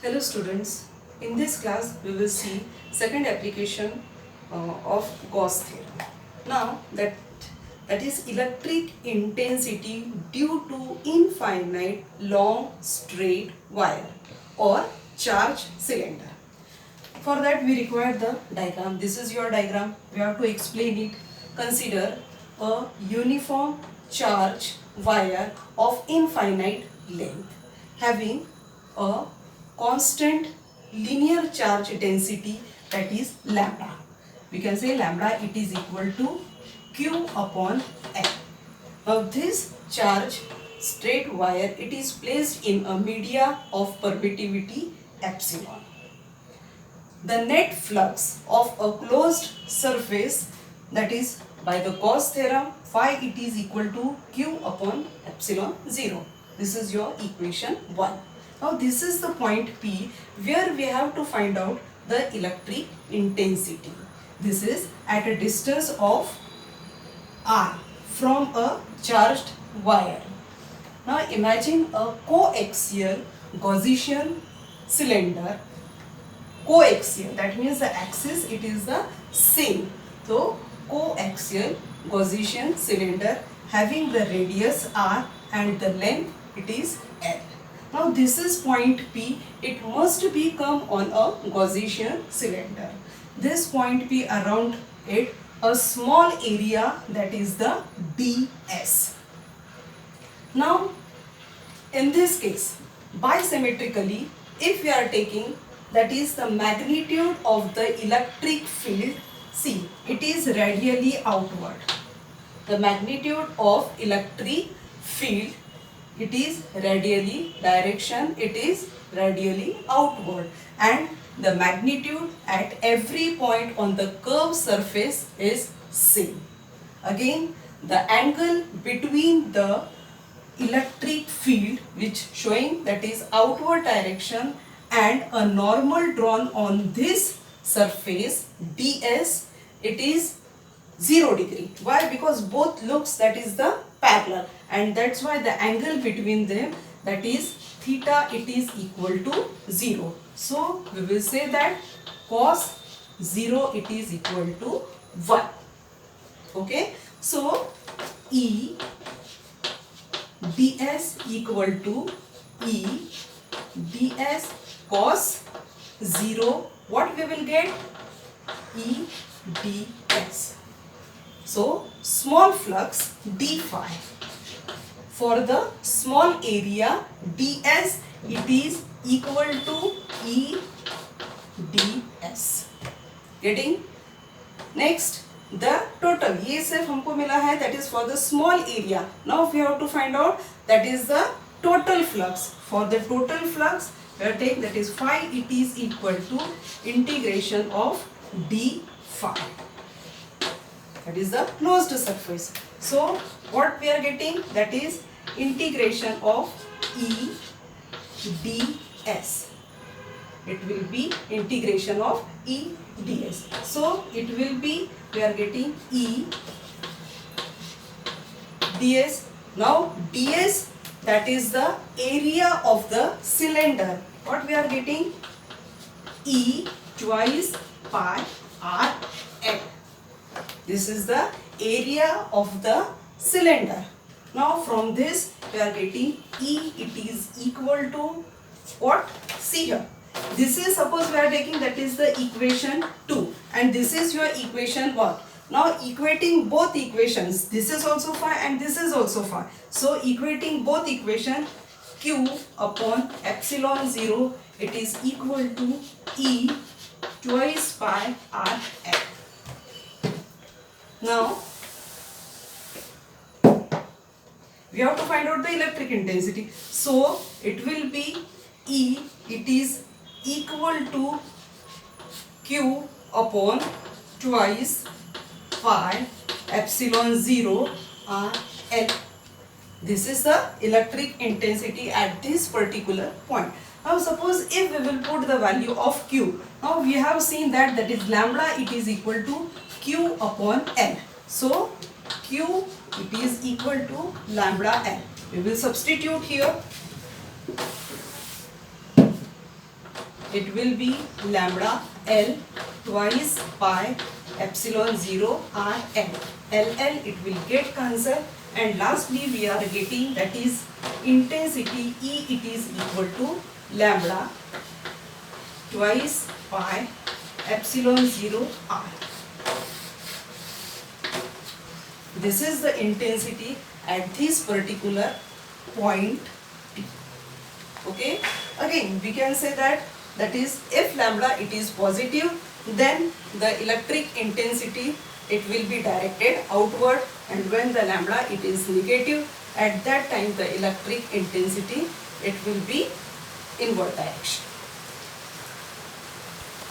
Hello students, in this class we will see second application of Gauss theorem. Now that is electric intensity due to infinite long straight wire or charge cylinder. For that we require the diagram. This is your diagram. We have to explain it. Consider a uniform charge wire of infinite length having a constant linear charge density, that is lambda. We can say lambda it is equal to Q upon L. Now this charge straight wire, it is placed in a media of permittivity epsilon. The net flux of a closed surface, that is by the Gauss theorem, phi it is equal to Q upon epsilon 0. This is your equation 1. Now this is the point P where we have to find out the electric intensity. This is at a distance of R from a charged wire. Now imagine a coaxial Gaussian cylinder. Coaxial, that means the axis it is the same. So coaxial Gaussian cylinder having the radius R and the length it is L. Now this is point P, it must be come on a Gaussian cylinder. This point P, around it a small area, that is the ds. Now in this case bisymmetrically, if we are taking, that is the magnitude of the electric field, see it is radially outward. The magnitude of electric field, it is radially, direction it is radially outward, and the magnitude at every point on the curved surface is same. Again, the angle between the electric field which showing, that is outward direction, and a normal drawn on this surface ds, it is 0 degree. Why? Because both looks, that is the parallel, and that's why the angle between them, that is theta, it is equal to 0. So we will say that cos 0 it is equal to 1. Okay, so E ds equal to E ds cos 0, what we will get? E ds. So small flux d phi, for the small area ds it is equal to E ds. Getting? Next, the total, ये सिर्फ हमको मिला है, that is for the small area. Now we have to find out, that is the total flux. For the total flux we are taking, that is phi it is equal to integration of d phi, that is the closed surface. So what we are getting, that is integration of E ds. It will be integration of E ds. So it will be, we are getting E ds. Now ds, that is the area of the cylinder. What we are getting? E twice pi r L. This is the area of the cylinder. Now from this we are getting E, it is equal to what? See here. This is, suppose we are taking, that is the equation 2, and this is your equation 1. Now equating both equations, this is also phi and this is also phi. So equating both equation, Q upon epsilon 0, it is equal to E twice pi r L. Now we have to find out the electric intensity. So it will be E, it is equal to Q upon twice pi epsilon 0 r L. This is the electric intensity at this particular point. Now suppose if we will put the value of Q, now we have seen that, that is lambda it is equal to Q upon L. So Q it is equal to lambda L. We will substitute here. it will be lambda L twice pi epsilon 0 R L. LL it will get cancelled, and lastly we are getting that is intensity E, it is equal to lambda twice pi epsilon 0 R. This is the intensity at this particular point T. Okay, again we can say that is if lambda it is positive, then the electric intensity it will be directed outward, and when the lambda it is negative, at that time the electric intensity it will be inward direction.